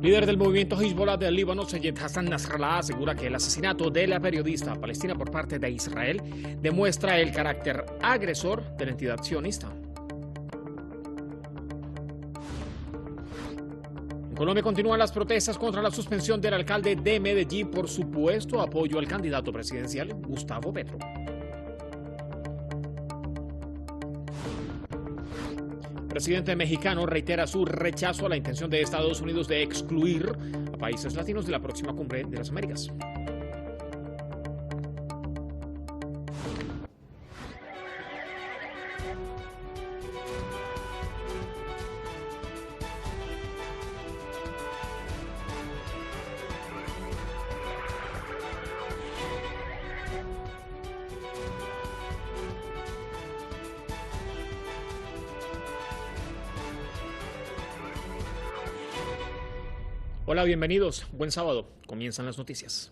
Líder del movimiento Hezbollah del Líbano, Sayed Hassan Nasrallah, asegura que el asesinato de la periodista palestina por parte de Israel demuestra el carácter agresor de la entidad sionista. En Colombia continúan las protestas contra la suspensión del alcalde de Medellín por supuesto apoyo al candidato presidencial Gustavo Petro. El presidente mexicano reitera su rechazo a la intención de Estados Unidos de excluir a países latinos de la próxima cumbre de las Américas. Hola, bienvenidos. Buen sábado. Comienzan las noticias.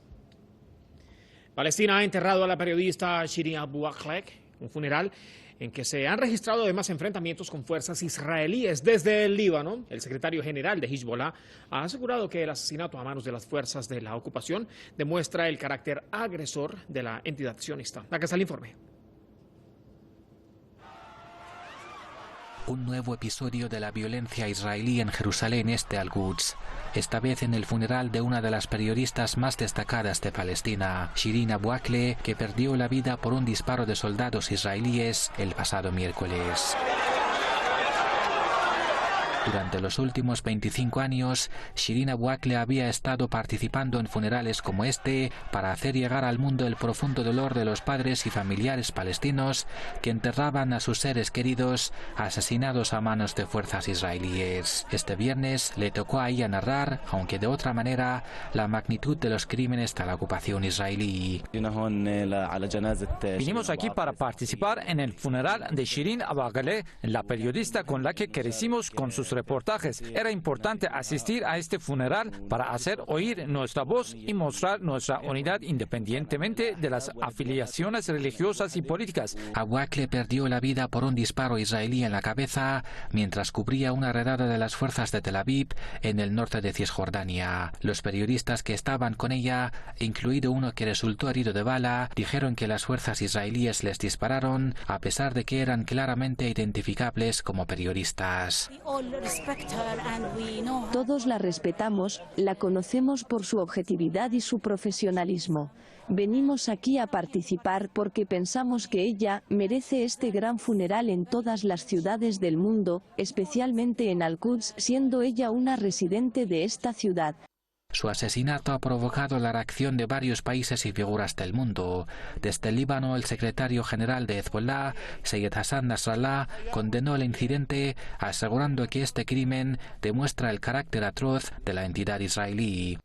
Palestina ha enterrado a la periodista Shirin Abu Akleh, un funeral en que se han registrado además enfrentamientos con fuerzas israelíes. Desde el Líbano, el secretario general de Hezbollah ha asegurado que el asesinato a manos de las fuerzas de la ocupación demuestra el carácter agresor de la entidad sionista. Acá está el informe. Un nuevo episodio de la violencia israelí en Jerusalén Este al-Quds, esta vez en el funeral de una de las periodistas más destacadas de Palestina, Shirin Abu Akleh, que perdió la vida por un disparo de soldados israelíes el pasado miércoles. Durante los últimos 25 años, Shirin Abu Akleh había estado participando en funerales como este para hacer llegar al mundo el profundo dolor de los padres y familiares palestinos que enterraban a sus seres queridos asesinados a manos de fuerzas israelíes. Este viernes le tocó a ella narrar, aunque de otra manera, la magnitud de los crímenes de la ocupación israelí. Vinimos aquí para participar en el funeral de Shirin Abu Akleh, la periodista con la que crecimos con sus reportajes. Era importante asistir a este funeral para hacer oír nuestra voz y mostrar nuestra unidad independientemente de las afiliaciones religiosas y políticas. Abu Akleh perdió la vida por un disparo israelí en la cabeza mientras cubría una redada de las fuerzas de Tel Aviv en el norte de Cisjordania. Los periodistas que estaban con ella, incluido uno que resultó herido de bala, dijeron que las fuerzas israelíes les dispararon a pesar de que eran claramente identificables como periodistas. Todos la respetamos, la conocemos por su objetividad y su profesionalismo. Venimos aquí a participar porque pensamos que ella merece este gran funeral en todas las ciudades del mundo, especialmente en Al-Quds, siendo ella una residente de esta ciudad. Su asesinato ha provocado la reacción de varios países y figuras del mundo. Desde el Líbano, el secretario general de Hezbollah, Sayed Hassan Nasrallah, condenó el incidente, asegurando que este crimen demuestra el carácter atroz de la entidad israelí.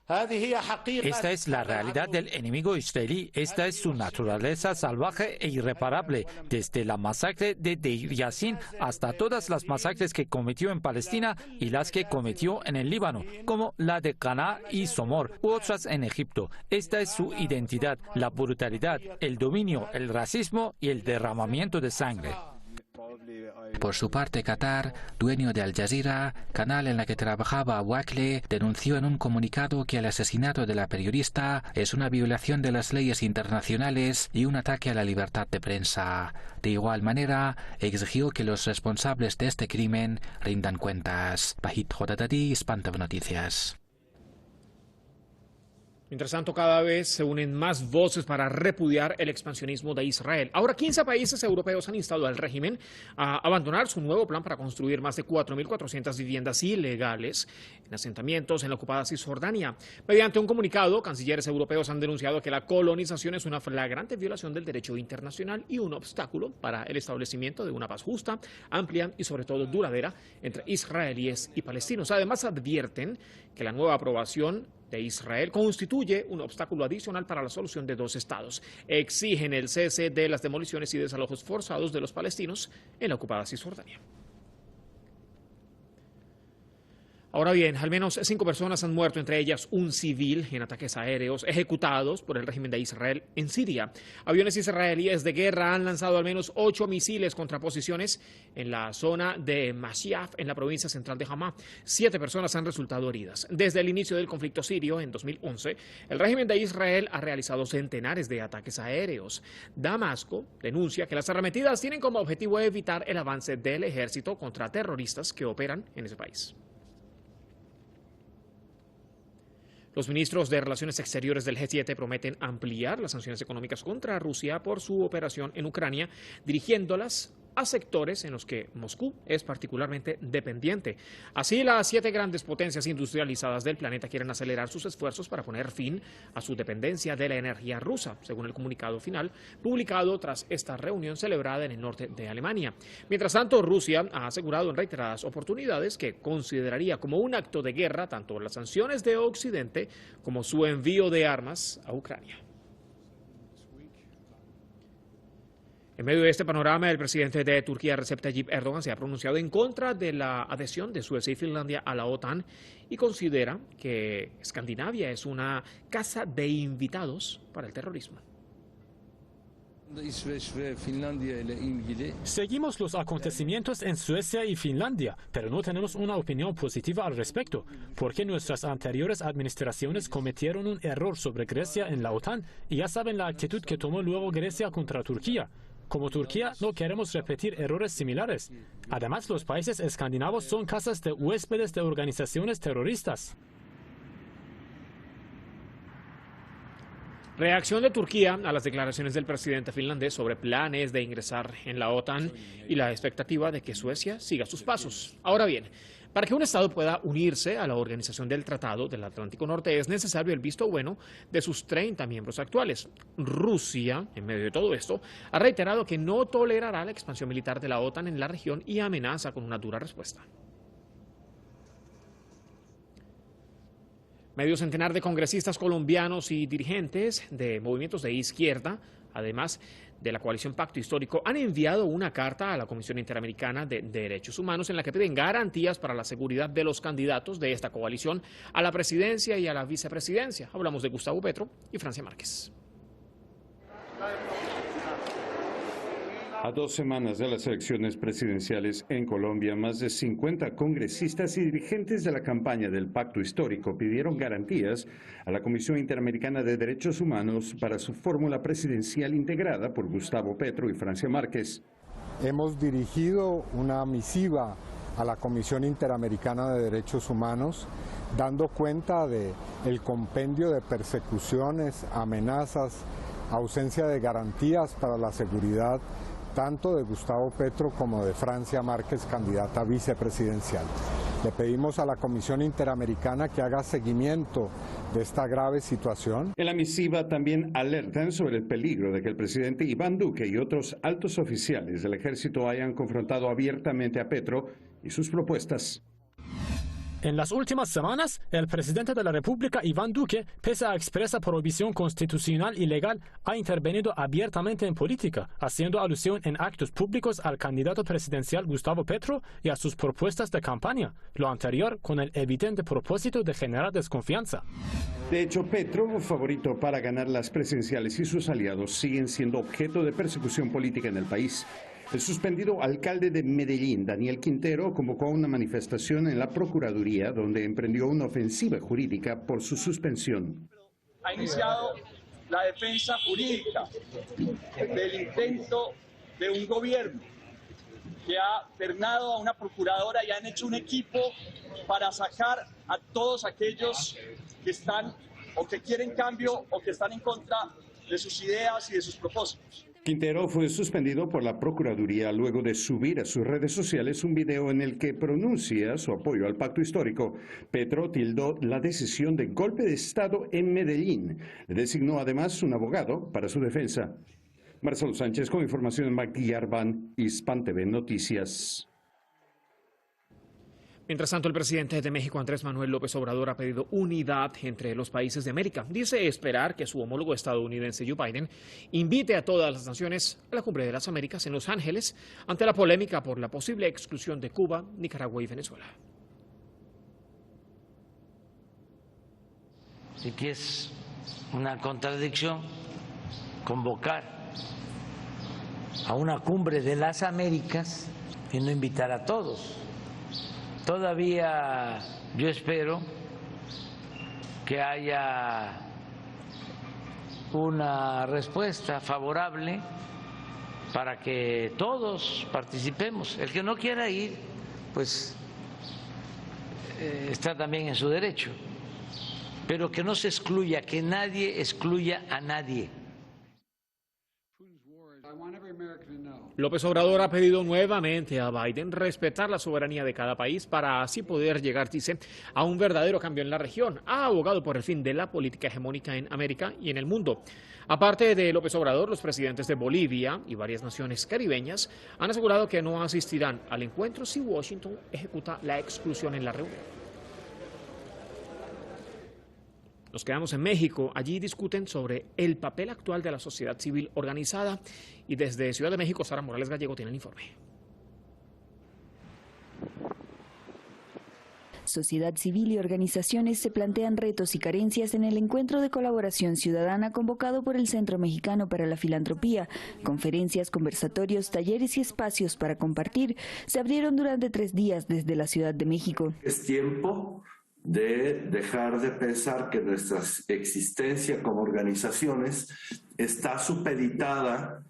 Esta es la realidad del enemigo israelí. Esta es su naturaleza salvaje e irreparable, desde la masacre de Deir Yassin hasta todas las masacres que cometió en Palestina y las que cometió en el Líbano, como la de Cana y Somor u otras en Egipto. Esta es su identidad, la brutalidad, el dominio, el racismo y el derramamiento de sangre. Por su parte, Qatar, dueño de Al Jazeera, canal en la que trabajaba Abu Akleh, denunció en un comunicado que el asesinato de la periodista es una violación de las leyes internacionales y un ataque a la libertad de prensa. De igual manera, exigió que los responsables de este crimen rindan cuentas. Bahit Jodadadi, Spantav Noticias. Mientras tanto, cada vez se unen más voces para repudiar el expansionismo de Israel. Ahora, 15 países europeos han instado al régimen a abandonar su nuevo plan para construir más de 4.400 viviendas ilegales en asentamientos en la ocupada Cisjordania. Mediante un comunicado, cancilleres europeos han denunciado que la colonización es una flagrante violación del derecho internacional y un obstáculo para el establecimiento de una paz justa, amplia y sobre todo duradera entre israelíes y palestinos. Además, advierten que la nueva aprobación de Israel constituye un obstáculo adicional para la solución de dos estados. Exigen el cese de las demoliciones y desalojos forzados de los palestinos en la ocupada Cisjordania. Ahora bien, al menos 5 personas han muerto, entre ellas un civil, en ataques aéreos ejecutados por el régimen de Israel en Siria. Aviones israelíes de guerra han lanzado al menos 8 misiles contra posiciones en la zona de Mashiaf, en la provincia central de Hamá. 7 personas han resultado heridas. Desde el inicio del conflicto sirio, en 2011, el régimen de Israel ha realizado centenares de ataques aéreos. Damasco denuncia que las arremetidas tienen como objetivo evitar el avance del ejército contra terroristas que operan en ese país. Los ministros de Relaciones Exteriores del G7 prometen ampliar las sanciones económicas contra Rusia por su operación en Ucrania, dirigiéndolas a sectores en los que Moscú es particularmente dependiente. Así, las 7 grandes potencias industrializadas del planeta quieren acelerar sus esfuerzos para poner fin a su dependencia de la energía rusa, según el comunicado final publicado tras esta reunión celebrada en el norte de Alemania. Mientras tanto, Rusia ha asegurado en reiteradas oportunidades que consideraría como un acto de guerra tanto las sanciones de Occidente como su envío de armas a Ucrania. En medio de este panorama, el presidente de Turquía, Recep Tayyip Erdogan, se ha pronunciado en contra de la adhesión de Suecia y Finlandia a la OTAN y considera que Escandinavia es una casa de invitados para el terrorismo. Seguimos los acontecimientos en Suecia y Finlandia, pero no tenemos una opinión positiva al respecto, porque nuestras anteriores administraciones cometieron un error sobre Grecia en la OTAN y ya saben la actitud que tomó luego Grecia contra Turquía. Como Turquía, no queremos repetir errores similares. Además, los países escandinavos son casas de huéspedes de organizaciones terroristas. Reacción de Turquía a las declaraciones del presidente finlandés sobre planes de ingresar en la OTAN y la expectativa de que Suecia siga sus pasos. Ahora bien, para que un Estado pueda unirse a la Organización del Tratado del Atlántico Norte es necesario el visto bueno de sus 30 miembros actuales. Rusia, en medio de todo esto, ha reiterado que no tolerará la expansión militar de la OTAN en la región y amenaza con una dura respuesta. Medio centenar de congresistas colombianos y dirigentes de movimientos de izquierda, además de la coalición Pacto Histórico, han enviado una carta a la Comisión Interamericana de Derechos Humanos en la que piden garantías para la seguridad de los candidatos de esta coalición a la presidencia y a la vicepresidencia. Hablamos de Gustavo Petro y Francia Márquez. A 2 semanas de las elecciones presidenciales en Colombia, más de 50 congresistas y dirigentes de la campaña del Pacto Histórico pidieron garantías a la Comisión Interamericana de Derechos Humanos para su fórmula presidencial integrada por Gustavo Petro y Francia Márquez. Hemos dirigido una misiva a la Comisión Interamericana de Derechos Humanos, dando cuenta del compendio de persecuciones, amenazas, ausencia de garantías para la seguridad tanto de Gustavo Petro como de Francia Márquez, candidata vicepresidencial. Le pedimos a la Comisión Interamericana que haga seguimiento de esta grave situación. En la misiva también alertan sobre el peligro de que el presidente Iván Duque y otros altos oficiales del ejército hayan confrontado abiertamente a Petro y sus propuestas. En las últimas semanas, el presidente de la República, Iván Duque, pese a expresa prohibición constitucional y legal, ha intervenido abiertamente en política, haciendo alusión en actos públicos al candidato presidencial Gustavo Petro y a sus propuestas de campaña, lo anterior con el evidente propósito de generar desconfianza. De hecho, Petro, favorito para ganar las presidenciales, y sus aliados siguen siendo objeto de persecución política en el país. El suspendido alcalde de Medellín, Daniel Quintero, convocó una manifestación en la Procuraduría donde emprendió una ofensiva jurídica por su suspensión. Ha iniciado la defensa jurídica del intento de un gobierno que ha ternado a una procuradora y han hecho un equipo para sacar a todos aquellos que están o que quieren cambio o que están en contra de sus ideas y de sus propósitos. Quintero fue suspendido por la Procuraduría luego de subir a sus redes sociales un video en el que pronuncia su apoyo al Pacto Histórico. Petro tildó la decisión de golpe de Estado en Medellín. Le designó además un abogado para su defensa. Marcelo Sánchez con información en Maguillarban, Hispan TV Noticias. Mientras tanto, el presidente de México, Andrés Manuel López Obrador, ha pedido unidad entre los países de América. Dice esperar que su homólogo estadounidense, Joe Biden, invite a todas las naciones a la Cumbre de las Américas en Los Ángeles ante la polémica por la posible exclusión de Cuba, Nicaragua y Venezuela. y que es una contradicción convocar a una cumbre de las Américas y no invitar a todos. Todavía yo espero que haya una respuesta favorable para que todos participemos. El que no quiera ir, pues está también en su derecho, pero que no se excluya, que nadie excluya a nadie. López Obrador ha pedido nuevamente a Biden respetar la soberanía de cada país para así poder llegar, dice, a un verdadero cambio en la región. Ha abogado por el fin de la política hegemónica en América y en el mundo. Aparte de López Obrador, los presidentes de Bolivia y varias naciones caribeñas han asegurado que no asistirán al encuentro si Washington ejecuta la exclusión en la reunión. Nos quedamos en México. Allí discuten sobre el papel actual de la sociedad civil organizada. Y desde Ciudad de México, Sara Morales Gallego tiene el informe. Sociedad civil y organizaciones se plantean retos y carencias en el encuentro de colaboración ciudadana convocado por el Centro Mexicano para la Filantropía. Conferencias, conversatorios, talleres y espacios para compartir se abrieron durante 3 días desde la Ciudad de México. Es tiempo de dejar de pensar que nuestra existencia como organizaciones está supeditada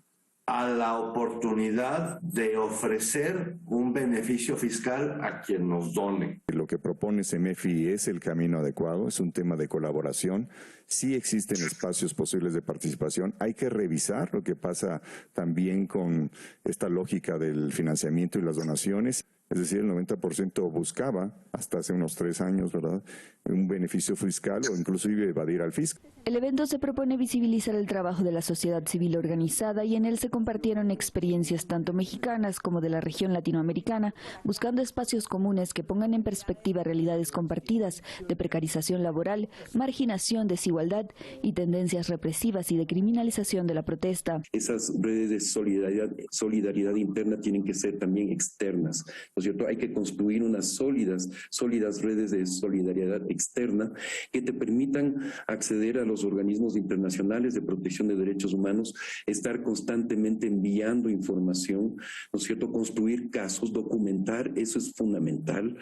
a la oportunidad de ofrecer un beneficio fiscal a quien nos done. Lo que propone CEMEFI es el camino adecuado, es un tema de colaboración. Sí existen espacios posibles de participación. Hay que revisar lo que pasa también con esta lógica del financiamiento y las donaciones. Es decir, el 90% buscaba, hasta hace unos 3 años, ¿verdad?, un beneficio fiscal o inclusive evadir al fisco. El evento se propone visibilizar el trabajo de la sociedad civil organizada y en él se compartieron experiencias tanto mexicanas como de la región latinoamericana, buscando espacios comunes que pongan en perspectiva realidades compartidas de precarización laboral, marginación, desigualdad y tendencias represivas y de criminalización de la protesta. Esas redes de solidaridad interna tienen que ser también externas, ¿no es cierto? Hay que construir unas sólidas redes de solidaridad externa que te permitan acceder a los organismos internacionales de protección de derechos humanos, estar constantemente enviando información, ¿no es cierto? Construir casos, documentar, eso es fundamental.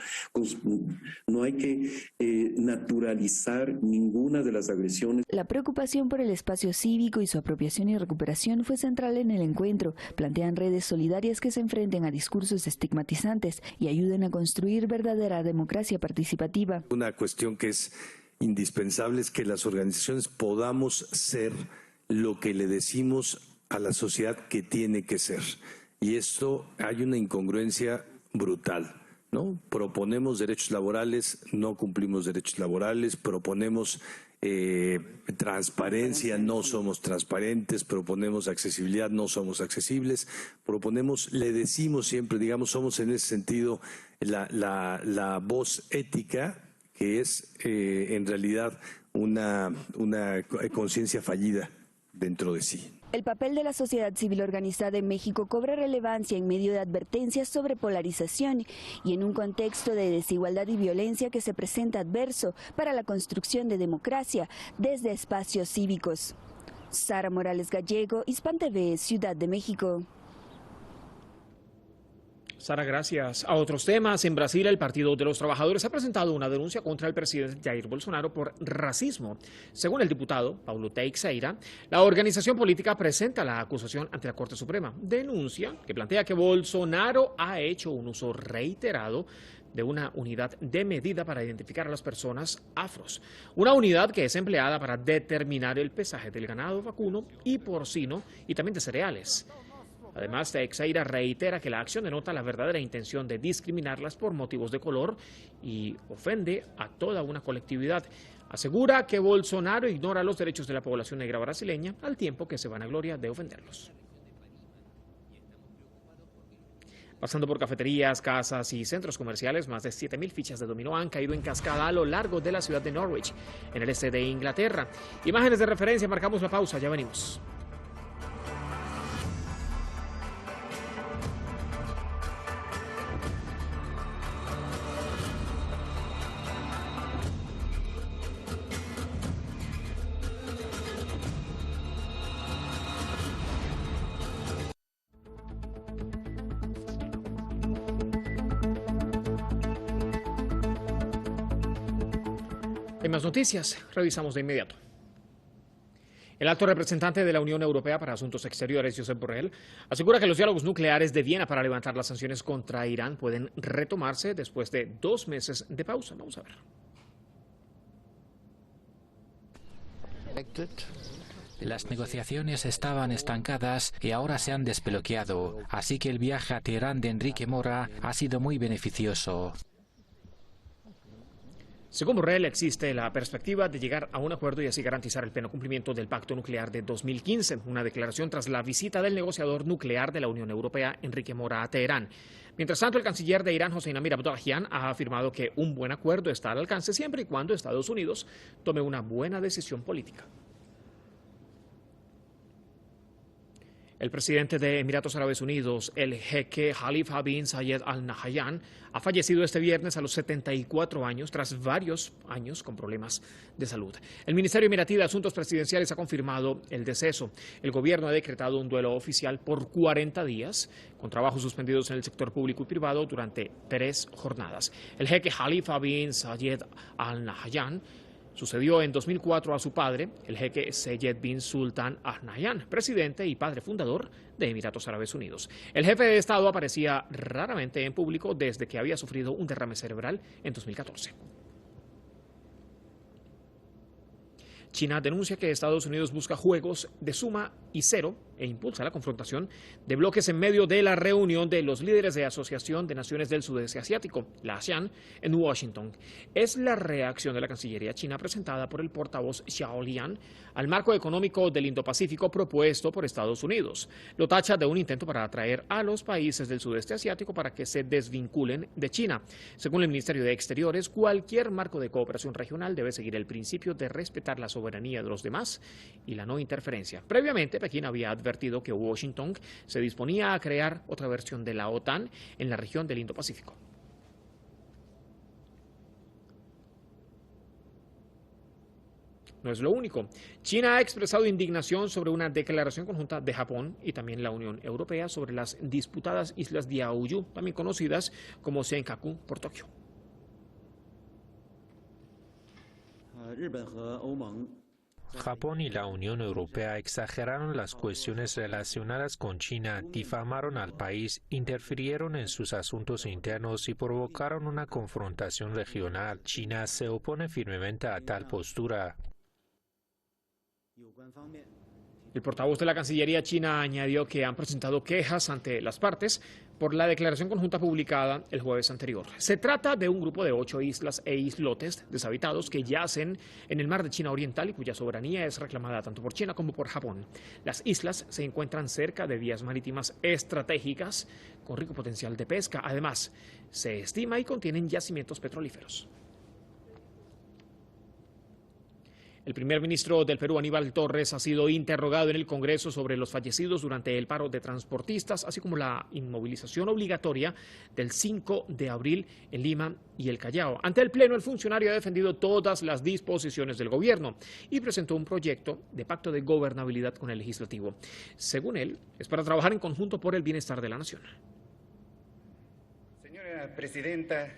No hay que naturalizar ninguna de las agresiones. La preocupación por el espacio cívico y su apropiación y recuperación fue central en el encuentro. Plantean redes solidarias que se enfrenten a discursos estigmatizantes y ayuden a construir verdadera democracia participativa. Una cuestión que es indispensable es que las organizaciones podamos ser lo que le decimos a la sociedad que tiene que ser. Y esto hay una incongruencia brutal, ¿no? Proponemos derechos laborales, no cumplimos derechos laborales, proponemos transparencia, no somos transparentes, proponemos accesibilidad, no somos accesibles, proponemos, le decimos siempre, digamos, somos en ese sentido la voz ética, que es en realidad una conciencia fallida dentro de sí. El papel de la sociedad civil organizada en México cobra relevancia en medio de advertencias sobre polarización y en un contexto de desigualdad y violencia que se presenta adverso para la construcción de democracia desde espacios cívicos. Sara Morales Gallego, Hispan TV, Ciudad de México. Sara, gracias. A otros temas, en Brasil el Partido de los Trabajadores ha presentado una denuncia contra el presidente Jair Bolsonaro por racismo. Según el diputado Paulo Teixeira, la organización política presenta la acusación ante la Corte Suprema. Denuncia que plantea que Bolsonaro ha hecho un uso reiterado de una unidad de medida para identificar a las personas afros. Una unidad que es empleada para determinar el pesaje del ganado vacuno y porcino y también de cereales. Además, Teixeira reitera que la acción denota la verdadera intención de discriminarlas por motivos de color y ofende a toda una colectividad. Asegura que Bolsonaro ignora los derechos de la población negra brasileña al tiempo que se vanagloria de ofenderlos. Pasando por cafeterías, casas y centros comerciales, más de 7.000 fichas de dominó han caído en cascada a lo largo de la ciudad de Norwich, en el este de Inglaterra. Imágenes de referencia, marcamos la pausa, ya venimos. En más noticias, revisamos de inmediato. El alto representante de la Unión Europea para Asuntos Exteriores, Josep Borrell, asegura que los diálogos nucleares de Viena para levantar las sanciones contra Irán pueden retomarse después de 2 meses de pausa. Vamos a ver. Las negociaciones estaban estancadas y ahora se han desbloqueado, así que el viaje a Teherán de Enrique Mora ha sido muy beneficioso. Según Borrell, existe la perspectiva de llegar a un acuerdo y así garantizar el pleno cumplimiento del Pacto Nuclear de 2015, una declaración tras la visita del negociador nuclear de la Unión Europea, Enrique Mora, a Teherán. Mientras tanto, el canciller de Irán, Hossein Amir Abdollahian, ha afirmado que un buen acuerdo está al alcance siempre y cuando Estados Unidos tome una buena decisión política. El presidente de Emiratos Árabes Unidos, el jeque Khalifa bin Zayed Al Nahyan, ha fallecido este viernes a los 74 años tras varios años con problemas de salud. El Ministerio Emiratí de Asuntos Presidenciales ha confirmado el deceso. El gobierno ha decretado un duelo oficial por 40 días, con trabajos suspendidos en el sector público y privado durante 3 jornadas. El jeque Khalifa bin Zayed Al Nahyan sucedió en 2004 a su padre, el jeque Zayed bin Sultan Al Nahyan, presidente y padre fundador de Emiratos Árabes Unidos. El jefe de Estado aparecía raramente en público desde que había sufrido un derrame cerebral en 2014. China denuncia que Estados Unidos busca juegos de suma y cero e impulsa la confrontación de bloques en medio de la reunión de los líderes de Asociación de Naciones del Sudeste Asiático, la ASEAN, en Washington. Es la reacción de la Cancillería china presentada por el portavoz Xiao Lian al marco económico del Indo-Pacífico propuesto por Estados Unidos. Lo tacha de un intento para atraer a los países del Sudeste Asiático para que se desvinculen de China. Según el Ministerio de Exteriores, cualquier marco de cooperación regional debe seguir el principio de respetar la soberanía de los demás y la no interferencia. Previamente, Pekín había advertido que Washington se disponía a crear otra versión de la OTAN en la región del Indo-Pacífico. No es lo único. China ha expresado indignación sobre una declaración conjunta de Japón y también la Unión Europea sobre las disputadas islas Diaoyu, también conocidas como Senkaku por Tokio. Japón y la Unión Europea exageraron las cuestiones relacionadas con China, difamaron al país, interfirieron en sus asuntos internos y provocaron una confrontación regional. China se opone firmemente a tal postura. El portavoz de la Cancillería china añadió que han presentado quejas ante las partes por la declaración conjunta publicada el jueves anterior. Se trata de un grupo de 8 islas e islotes deshabitados que yacen en el mar de China Oriental y cuya soberanía es reclamada tanto por China como por Japón. Las islas se encuentran cerca de vías marítimas estratégicas con rico potencial de pesca. Además, se estima y contienen yacimientos petrolíferos. El primer ministro del Perú, Aníbal Torres, ha sido interrogado en el Congreso sobre los fallecidos durante el paro de transportistas, así como la inmovilización obligatoria del 5 de abril en Lima y el Callao. Ante el Pleno, el funcionario ha defendido todas las disposiciones del gobierno y presentó un proyecto de pacto de gobernabilidad con el legislativo. Según él, es para trabajar en conjunto por el bienestar de la nación. Señora presidenta,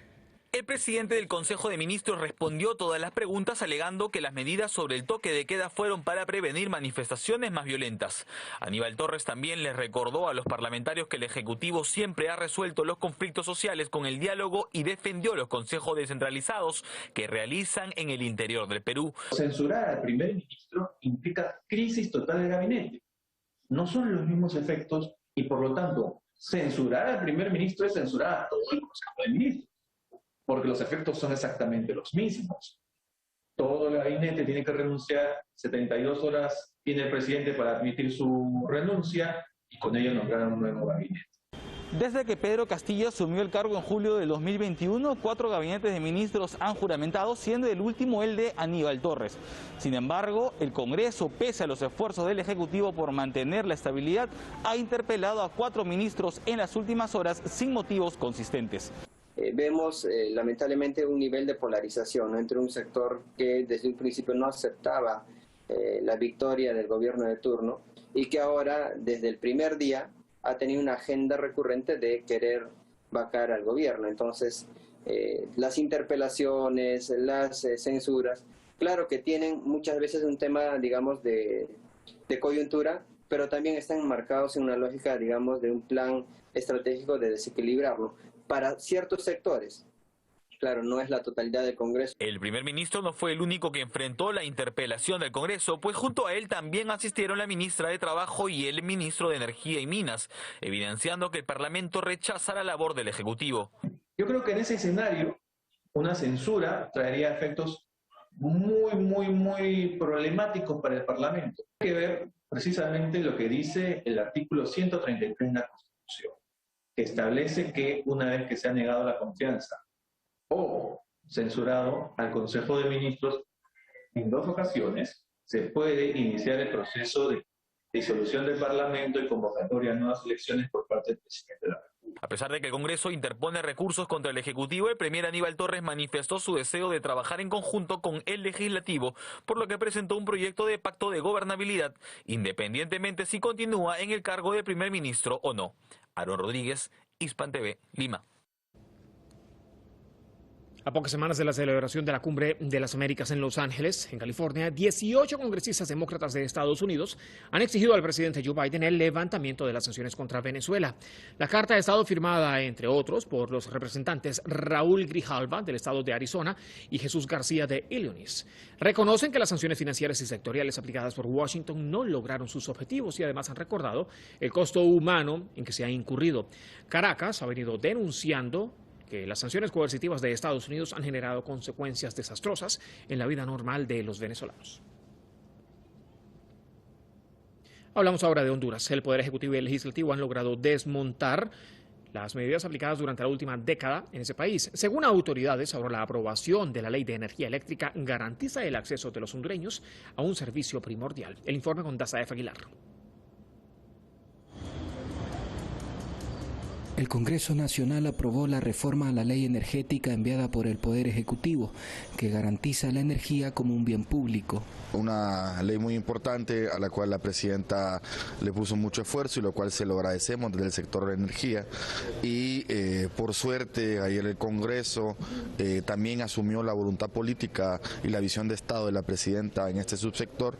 el presidente del Consejo de Ministros respondió todas las preguntas alegando que las medidas sobre el toque de queda fueron para prevenir manifestaciones más violentas. Aníbal Torres también les recordó a los parlamentarios que el Ejecutivo siempre ha resuelto los conflictos sociales con el diálogo y defendió los consejos descentralizados que realizan en el interior del Perú. Censurar al primer ministro implica crisis total del gabinete. No son los mismos efectos y por lo tanto censurar al primer ministro es censurar a todo el Consejo de Ministros, porque los efectos son exactamente los mismos. Todo el gabinete tiene que renunciar, 72 horas tiene el presidente para admitir su renuncia y con ello nombrar un nuevo gabinete. Desde que Pedro Castillo asumió el cargo en julio de 2021, 4 gabinetes de ministros han juramentado, siendo el último el de Aníbal Torres. Sin embargo, el Congreso, pese a los esfuerzos del Ejecutivo por mantener la estabilidad, ha interpelado a 4 ministros en las últimas horas sin motivos consistentes. Vemos lamentablemente un nivel de polarización, ¿no?, entre un sector que desde un principio no aceptaba la victoria del gobierno de turno y que ahora desde el primer día ha tenido una agenda recurrente de querer vacar al gobierno. Entonces las interpelaciones, las censuras, claro que tienen muchas veces un tema, digamos, de coyuntura, pero también están enmarcados en una lógica, digamos, de un plan estratégico de desequilibrarlo para ciertos sectores. Claro, no es la totalidad del Congreso. El primer ministro no fue el único que enfrentó la interpelación del Congreso, pues junto a él también asistieron la ministra de Trabajo y el ministro de Energía y Minas, evidenciando que el Parlamento rechaza la labor del Ejecutivo. Yo creo que en ese escenario una censura traería efectos muy problemáticos para el Parlamento. Hay que ver precisamente lo que dice el artículo 133 de la Constitución, que establece que una vez que se ha negado la confianza o censurado al Consejo de Ministros en 2 ocasiones, se puede iniciar el proceso de disolución del Parlamento y convocatoria a nuevas elecciones por parte del presidente de la República. A pesar de que el Congreso interpone recursos contra el Ejecutivo, el premier Aníbal Torres manifestó su deseo de trabajar en conjunto con el Legislativo, por lo que presentó un proyecto de pacto de gobernabilidad, independientemente si continúa en el cargo de primer ministro o no. Aaron Rodríguez, Hispan TV, Lima. A pocas semanas de la celebración de la Cumbre de las Américas en Los Ángeles, en California, 18 congresistas demócratas de Estados Unidos han exigido al presidente Joe Biden el levantamiento de las sanciones contra Venezuela. La carta ha estado firmada, entre otros, por los representantes Raúl Grijalva, del estado de Arizona, y Jesús García, de Illinois. Reconocen que las sanciones financieras y sectoriales aplicadas por Washington no lograron sus objetivos y además han recordado el costo humano en que se ha incurrido. Caracas ha venido denunciando que las sanciones coercitivas de Estados Unidos han generado consecuencias desastrosas en la vida normal de los venezolanos. Hablamos ahora de Honduras. El Poder Ejecutivo y el Legislativo han logrado desmontar las medidas aplicadas durante la última década en ese país. Según autoridades, ahora la aprobación de la Ley de Energía Eléctrica garantiza el acceso de los hondureños a un servicio primordial. El informe con Dazaef Aguilar. El Congreso Nacional aprobó la reforma a la ley energética enviada por el Poder Ejecutivo, que garantiza la energía como un bien público. Una ley muy importante a la cual la presidenta le puso mucho esfuerzo y lo cual se lo agradecemos desde el sector de energía. Y por suerte ayer el Congreso también asumió la voluntad política y la visión de Estado de la presidenta en este subsector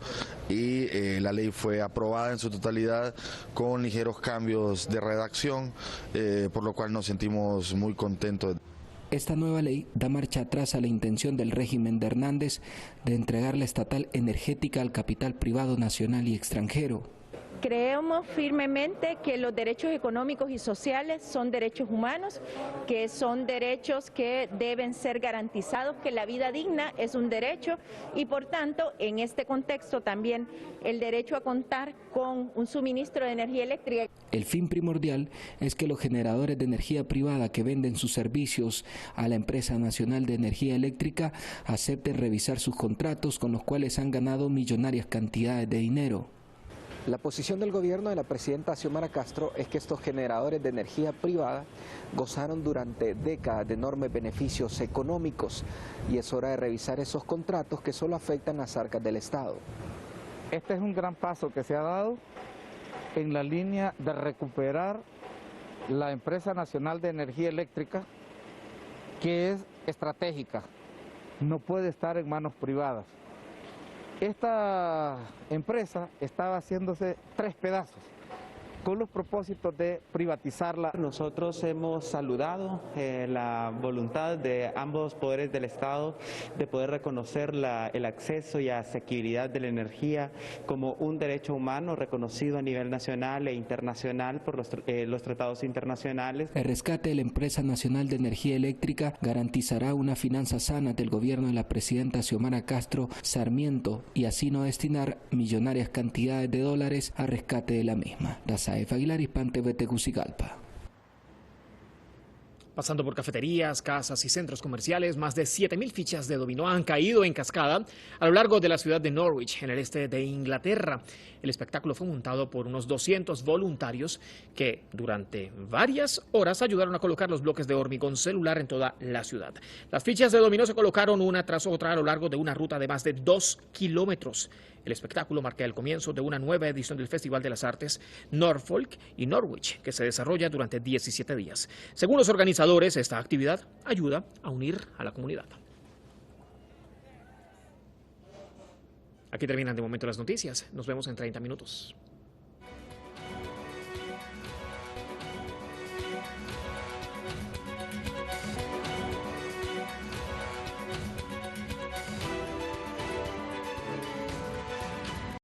y la ley fue aprobada en su totalidad con ligeros cambios de redacción. Por lo cual nos sentimos muy contentos. Esta nueva ley da marcha atrás a la intención del régimen de Hernández de entregar la estatal energética al capital privado nacional y extranjero. Creemos firmemente que los derechos económicos y sociales son derechos humanos, que son derechos que deben ser garantizados, que la vida digna es un derecho y por tanto en este contexto también el derecho a contar con un suministro de energía eléctrica. El fin primordial es que los generadores de energía privada que venden sus servicios a la empresa nacional de energía eléctrica acepten revisar sus contratos con los cuales han ganado millonarias cantidades de dinero. La posición del gobierno de la presidenta Xiomara Castro es que estos generadores de energía privada gozaron durante décadas de enormes beneficios económicos y es hora de revisar esos contratos que solo afectan las arcas del Estado. Este es un gran paso que se ha dado en la línea de recuperar la empresa nacional de energía eléctrica, que es estratégica, no puede estar en manos privadas. Esta empresa estaba haciéndose 3 pedazos con los propósitos de privatizarla. Nosotros hemos saludado la voluntad de ambos poderes del Estado de poder reconocer el acceso y asequibilidad de la energía como un derecho humano reconocido a nivel nacional e internacional por los tratados internacionales. El rescate de la empresa nacional de energía eléctrica garantizará una finanza sana del gobierno de la presidenta Xiomara Castro Sarmiento y así no destinar millonarias cantidades de dólares al rescate de la misma. Dazaef Aguilar, Hispan TV, Tegucigalpa. Pasando por cafeterías, casas y centros comerciales, más de 7.000 fichas de dominó han caído en cascada a lo largo de la ciudad de Norwich, en el este de Inglaterra. El espectáculo fue montado por unos 200 voluntarios que durante varias horas ayudaron a colocar los bloques de hormigón celular en toda la ciudad. Las fichas de dominó se colocaron una tras otra a lo largo de una ruta de más de 2 kilómetros. El espectáculo marca el comienzo de una nueva edición del Festival de las Artes Norfolk y Norwich, que se desarrolla durante 17 días. Según los organizadores, esta actividad ayuda a unir a la comunidad. Aquí terminan de momento las noticias. Nos vemos en 30 minutos.